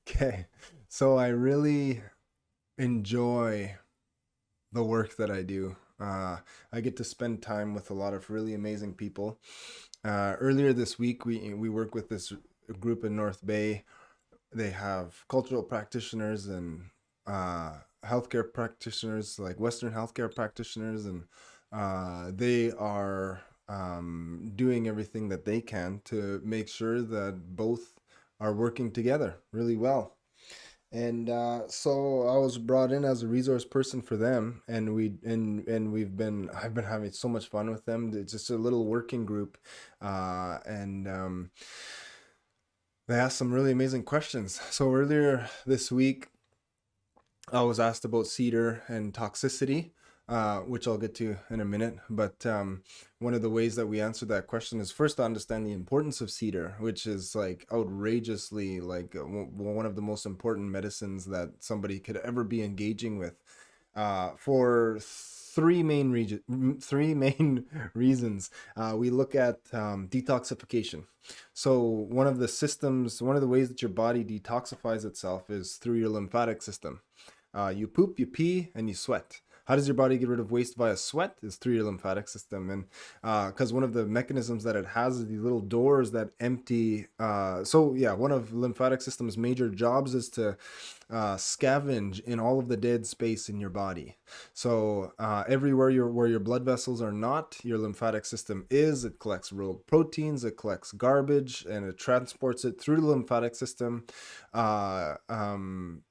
Okay. So I really enjoy the work that I do. I get to spend time with a lot of really amazing people. Earlier this week, we work with this group in North Bay. They have cultural practitioners and healthcare practitioners, like Western healthcare practitioners, and they are doing everything that they can to make sure that both are working together really well. And so I was brought in as a resource person for them, and we've been I've been having so much fun with them. It's just a little working group, and they asked some really amazing questions. So earlier this week, I was asked about cedar and toxicity, which I'll get to in a minute. But one of the ways that we answered that question is first to understand the importance of cedar, which is like outrageously like one of the most important medicines that somebody could ever be engaging with, for three main reasons. We look at detoxification. So one of the ways that your body detoxifies itself is through your lymphatic system. You poop, you pee, and you sweat. How does your body get rid of waste via sweat? Is through your lymphatic system, and because one of the mechanisms that it has is these little doors that empty. So yeah, one of lymphatic system's major jobs is to scavenge in all of the dead space in your body. So everywhere where your blood vessels are not, your lymphatic system is. It collects rogue proteins, it collects garbage, and it transports it through the lymphatic system. Some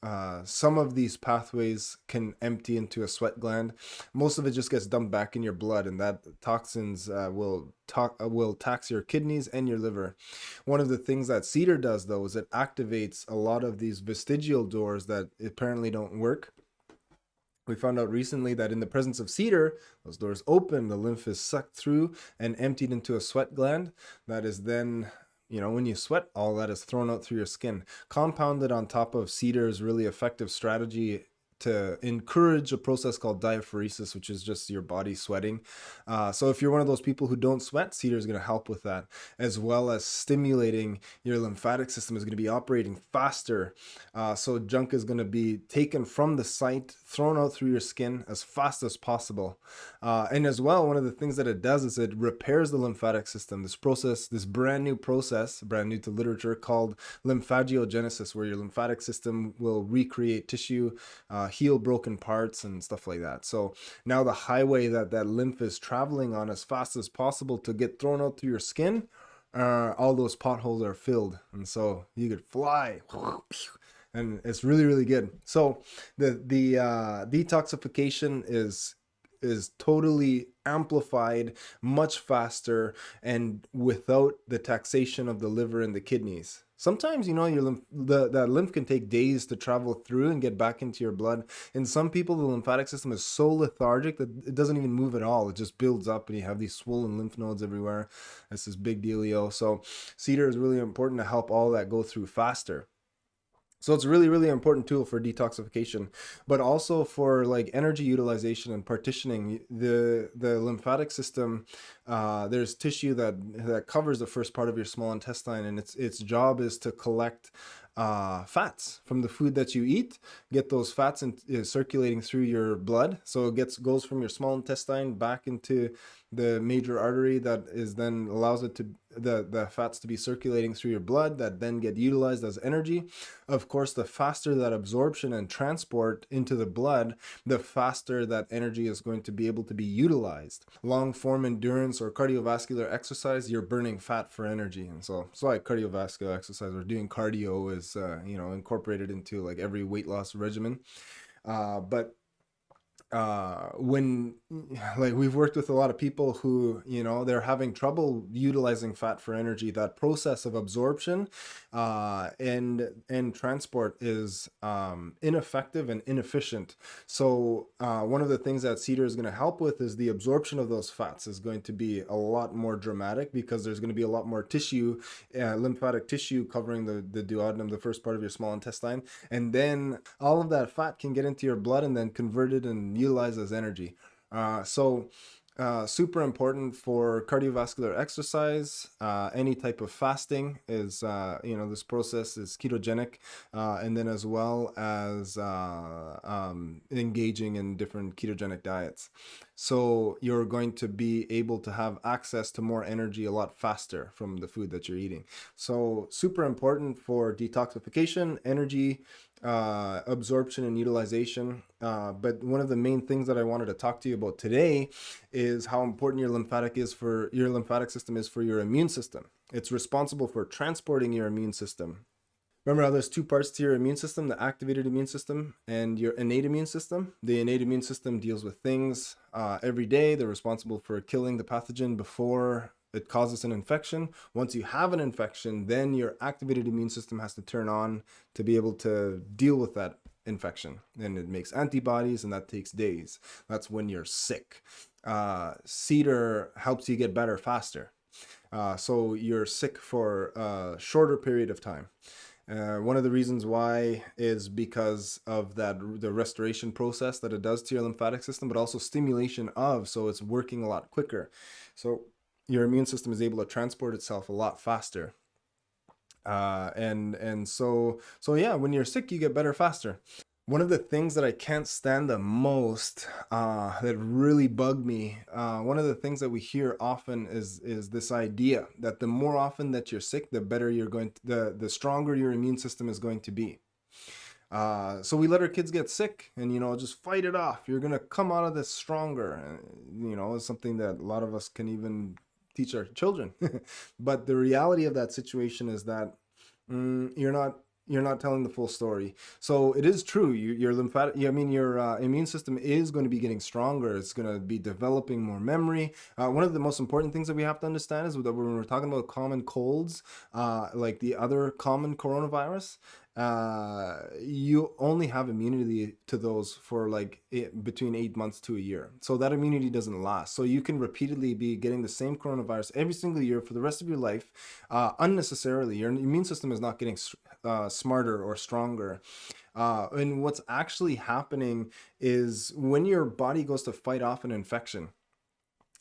of these pathways can empty into a sweat gland. Most of it just gets dumped back in your blood, and that toxins will tax your kidneys and your liver. One of the things that cedar does, though, is it activates a lot of these vestigial doors that apparently don't work. We found out recently that in the presence of cedar, those doors open, the lymph is sucked through and emptied into a sweat gland. That is then, when you sweat, all that is thrown out through your skin. Compounded on top of cedar's really effective strategy to encourage a process called diaphoresis, which is just your body sweating. So if you're one of those people who don't sweat, cedar is going to help with that, as well as stimulating your lymphatic system is going to be operating faster. So junk is going to be taken from the site, thrown out through your skin as fast as possible. And as well, one of the things that it does is it repairs the lymphatic system. This brand new process, brand new to literature, called lymphagiogenesis, where your lymphatic system will recreate tissue, heal broken parts, and stuff like that. So now the highway that lymph is traveling on as fast as possible to get thrown out through your skin, all those potholes are filled, and so you could fly. And it's really really good. So the detoxification is totally amplified much faster and without the taxation of the liver and the kidneys. Sometimes that lymph can take days to travel through and get back into your blood. In some people, the lymphatic system is so lethargic that it doesn't even move at all. It just builds up, and you have these swollen lymph nodes everywhere. That's this big dealio. So cedar is really important to help all that go through faster. So it's a really, really important tool for detoxification, but also for like energy utilization and partitioning. The lymphatic system, there's tissue that covers the first part of your small intestine, and its job is to collect fats from the food that you eat, get those fats circulating through your blood. So it goes from your small intestine back into the major artery that is then allows it to the fats to be circulating through your blood that then get utilized as energy. Of course, the faster that absorption and transport into the blood, the faster that energy is going to be able to be utilized. Long form endurance or cardiovascular exercise, you're burning fat for energy. And so that's why cardiovascular exercise or doing cardio is incorporated into like every weight loss regimen. But when like we've worked with a lot of people who they're having trouble utilizing fat for energy, that process of absorption and transport is ineffective and inefficient. So one of the things that cedar is going to help with is the absorption of those fats is going to be a lot more dramatic, because there's going to be a lot more tissue, lymphatic tissue covering the duodenum, the first part of your small intestine, and then all of that fat can get into your blood and then converted and utilized as energy. So super important for cardiovascular exercise. Any type of fasting is, this process is ketogenic, and then as well as engaging in different ketogenic diets. So you're going to be able to have access to more energy a lot faster from the food that you're eating. So super important for detoxification, energy, absorption and utilization. But one of the main things that I wanted to talk to you about today is how important your lymphatic system is for your immune system. It's responsible for transporting your immune system. Remember how there's two parts to your immune system, the activated immune system and your innate immune system. The innate immune system deals with things every day. They're responsible for killing the pathogen before it causes an infection. Once you have an infection, then your activated immune system has to turn on to be able to deal with that infection. And it makes antibodies, and that takes days. That's when you're sick. Cedar helps you get better faster. So you're sick for a shorter period of time. One of the reasons why is because of the restoration process that it does to your lymphatic system, but also stimulation so it's working a lot quicker. So your immune system is able to transport itself a lot faster. So yeah, when you're sick, you get better faster. One of the things that I can't stand the most, that really bugged me, one of the things that we hear often is this idea that the more often that you're sick, the better the stronger your immune system is going to be. So we let our kids get sick and, just fight it off. You're going to come out of this stronger. It's something that a lot of us can even teach our children. But the reality of that situation is that you're not telling the full story. So it is true. Your immune system is going to be getting stronger. It's going to be developing more memory. One of the most important things that we have to understand is that when we're talking about common colds, like the other common coronavirus, you only have immunity to those for between 8 months to a year. So that immunity doesn't last. So you can repeatedly be getting the same coronavirus every single year for the rest of your life, unnecessarily. Your immune system is not getting smarter or stronger. And what's actually happening is when your body goes to fight off an infection,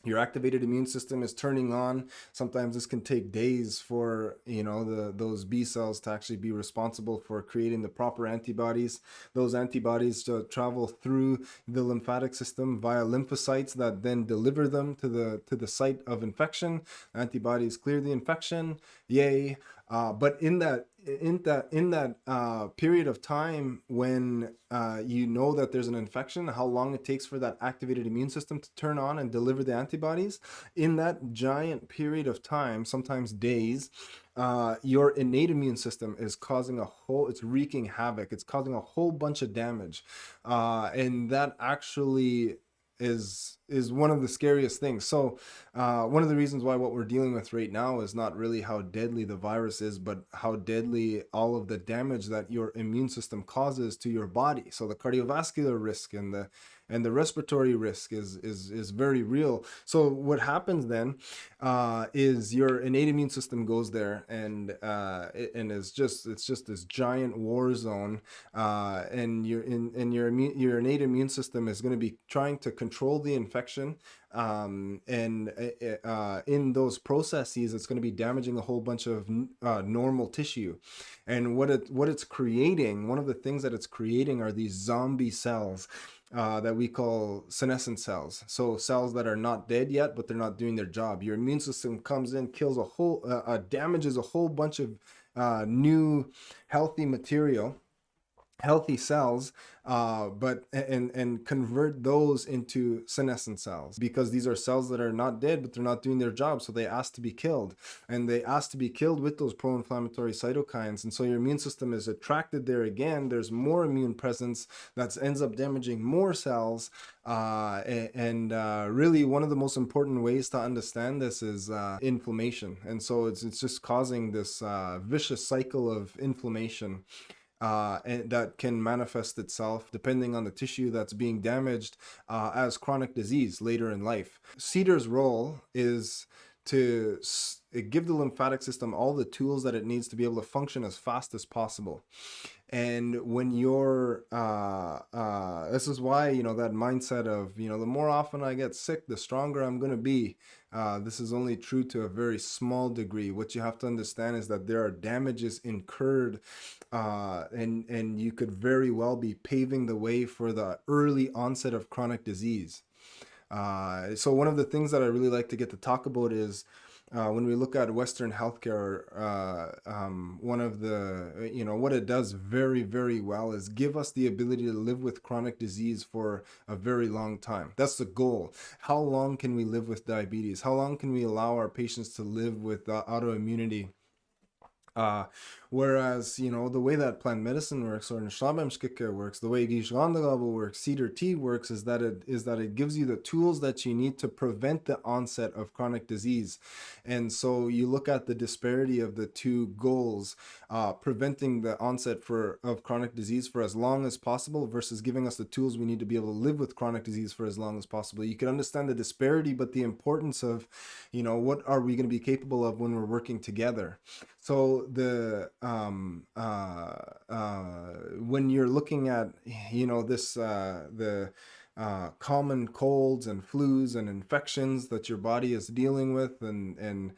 your activated immune system is turning on. Sometimes this can take days for those B cells to actually be responsible for creating the proper antibodies. Those antibodies to travel through the lymphatic system via lymphocytes that then deliver them to the site of infection. Antibodies clear the infection, yay! But in that period of time when you know that there's an infection, how long it takes for that activated immune system to turn on and deliver the antibodies, in that giant period of time, sometimes days, your innate immune system is it's wreaking havoc. It's causing a whole bunch of damage. And that actually is one of the scariest things. So one of the reasons why what we're dealing with right now is not really how deadly the virus is, but how deadly all of the damage that your immune system causes to your body. So the cardiovascular risk and the respiratory risk is very real. So what happens then is your innate immune system goes there and it's just this giant war zone, and your innate immune system is going to be trying to control the infection. And in those processes, it's going to be damaging a whole bunch of normal tissue. And what it's creating, one of the things that it's creating are these zombie cells that we call senescent cells. So cells that are not dead yet, but they're not doing their job. Your immune system comes in, kills damages a whole bunch of new healthy material, healthy cells, and convert those into senescent cells, because these are cells that are not dead, but they're not doing their job. So they ask to be killed, and they ask to be killed with those pro-inflammatory cytokines. And so your immune system is attracted there again. There's more immune presence that ends up damaging more cells. Really one of the most important ways to understand this is inflammation. And so it's just causing this vicious cycle of inflammation. And that can manifest itself, depending on the tissue that's being damaged, as chronic disease later in life. Cedar's role is give the lymphatic system all the tools that it needs to be able to function as fast as possible. And when you're this is why, that mindset of, the more often I get sick, the stronger I'm going to be. This is only true to a very small degree. What you have to understand is that there are damages incurred, and you could very well be paving the way for the early onset of chronic disease. So one of the things that I really like to get to talk about is, when we look at Western healthcare, one of the, what it does very, very well is give us the ability to live with chronic disease for a very long time. That's the goal. How long can we live with diabetes? How long can we allow our patients to live with autoimmunity? Whereas, the way that plant medicine works, or Nishlamemshkika works, the way Giizhigaa'aandak works, Cedar Tea works, is that it gives you the tools that you need to prevent the onset of chronic disease. And so you look at the disparity of the two goals, preventing the onset of chronic disease for as long as possible versus giving us the tools we need to be able to live with chronic disease for as long as possible. You can understand the disparity, but the importance of, what are we going to be capable of when we're working together. So when you're looking at, the common colds and flus and infections that your body is dealing with, and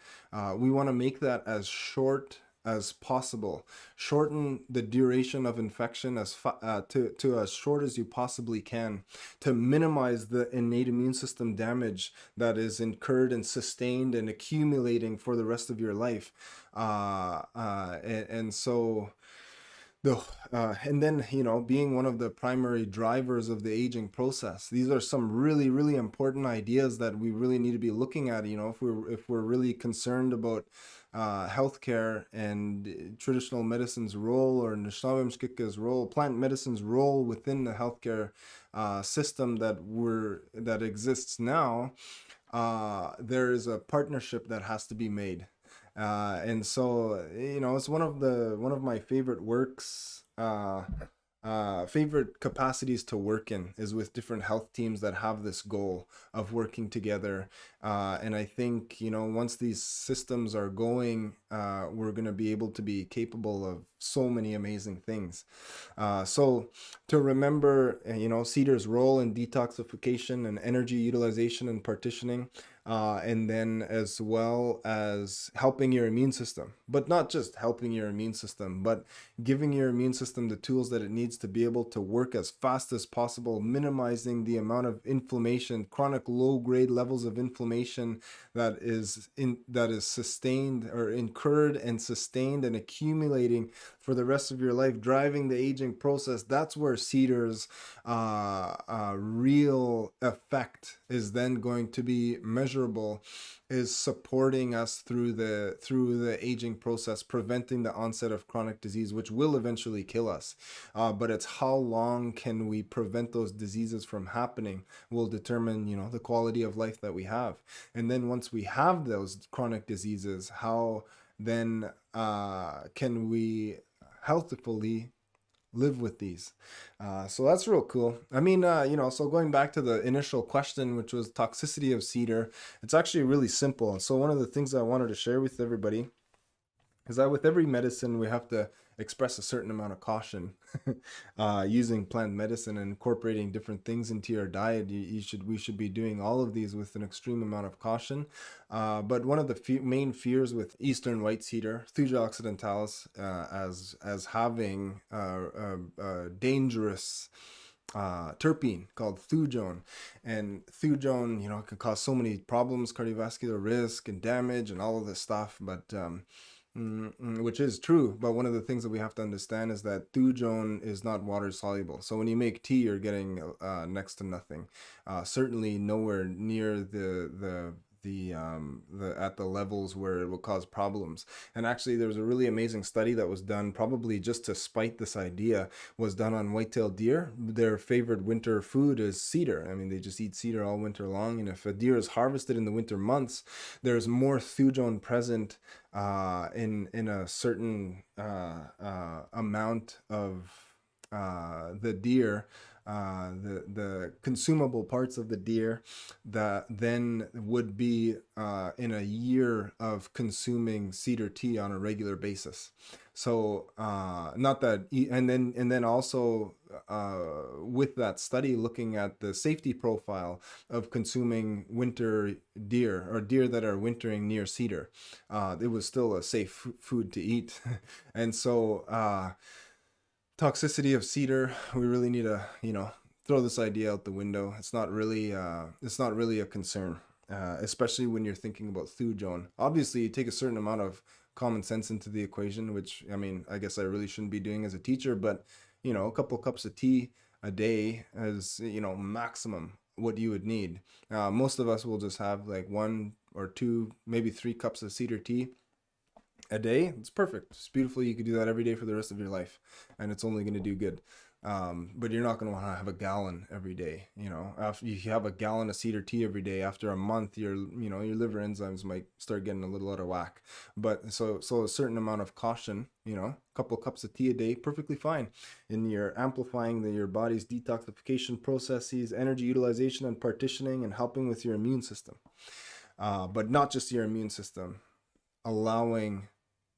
we want to make that as short as possible. Shorten the duration of infection to as short as you possibly can, to minimize the innate immune system damage that is incurred and sustained and accumulating for the rest of your life. And so and then, being one of the primary drivers of the aging process, these are some really, really important ideas that we really need to be looking at. If we're really concerned about healthcare and traditional medicine's role, or Nishnawimshkika's role, plant medicine's role within the healthcare system that exists now, there is a partnership that has to be made. And so, it's one of my favorite works, favorite capacities to work in, is with different health teams that have this goal of working together. And I think, once these systems are going, we're going to be able to be capable of so many amazing things. So to remember, Cedar's role in detoxification and energy utilization and partitioning, and then as well as helping your immune system, but not just helping your immune system, but giving your immune system the tools that it needs to be able to work as fast as possible, minimizing the amount of inflammation, chronic low-grade levels of inflammation that is sustained or incurred and sustained and accumulating for the rest of your life, driving the aging process. That's where Cedar's real effect is then going to be measurable, is supporting us through the aging process, preventing the onset of chronic disease, which will eventually kill us. But it's how long can we prevent those diseases from happening will determine, the quality of life that we have. And then once we have those chronic diseases, how then can we healthfully live with these? So that's real cool. I mean, so going back to the initial question, which was toxicity of cedar, it's actually really simple. So one of the things I wanted to share with everybody is that with every medicine, we have to express a certain amount of caution. Using plant medicine and incorporating different things into your diet, we should be doing all of these with an extreme amount of caution. But one of the main fears with Eastern white cedar, Thuja occidentalis, as having a dangerous terpene called thujone, and thujone, can cause so many problems, cardiovascular risk and damage and all of this stuff, but which is true, but one of the things that we have to understand is that thujone is not water soluble. So when you make tea, you're getting next to nothing. Certainly nowhere near the at the levels where it will cause problems. And actually, there was a really amazing study that was done, probably just to spite this idea, was done on white-tailed deer. Their favorite winter food is cedar. I mean, they just eat cedar all winter long. And if a deer is harvested in the winter months, there's more thujone present in a certain amount of the deer, the consumable parts of the deer that then would be in a year of consuming cedar tea on a regular basis. So not that, and then also with that study looking at the safety profile of consuming winter deer or deer that are wintering near cedar, it was still a safe food to eat. And so toxicity of cedar, we really need to, throw this idea out the window. It's not really a concern, especially when you're thinking about thujone. Obviously, you take a certain amount of common sense into the equation, which, I mean, I guess I really shouldn't be doing as a teacher, but, a couple cups of tea a day is, maximum what you would need. Most of us will just have like 1 or 2, maybe 3 cups of cedar tea a day. It's perfect. It's beautiful. You could do that every day for the rest of your life, and it's only going to do good. But you're not going to want to have a gallon every day. After you have a gallon of cedar tea every day, after a month, your liver enzymes might start getting a little out of whack. But so a certain amount of caution, a couple cups of tea a day, perfectly fine. And you're amplifying your body's detoxification processes, energy utilization and partitioning, and helping with your immune system. But not just your immune system, allowing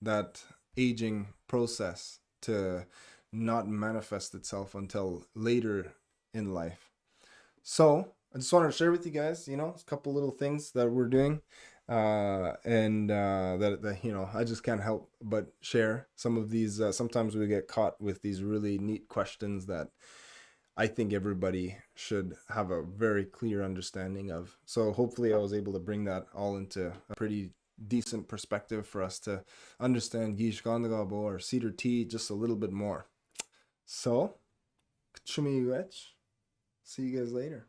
that aging process to not manifest itself until later in life. So I just wanted to share with you guys, a couple little things that we're doing, and that I just can't help but share some of these. Sometimes we get caught with these really neat questions that I think everybody should have a very clear understanding of. So hopefully I was able to bring that all into a pretty decent perspective for us to understand Giizhigaa'aandak or cedar tea just a little bit more. So, see you guys later.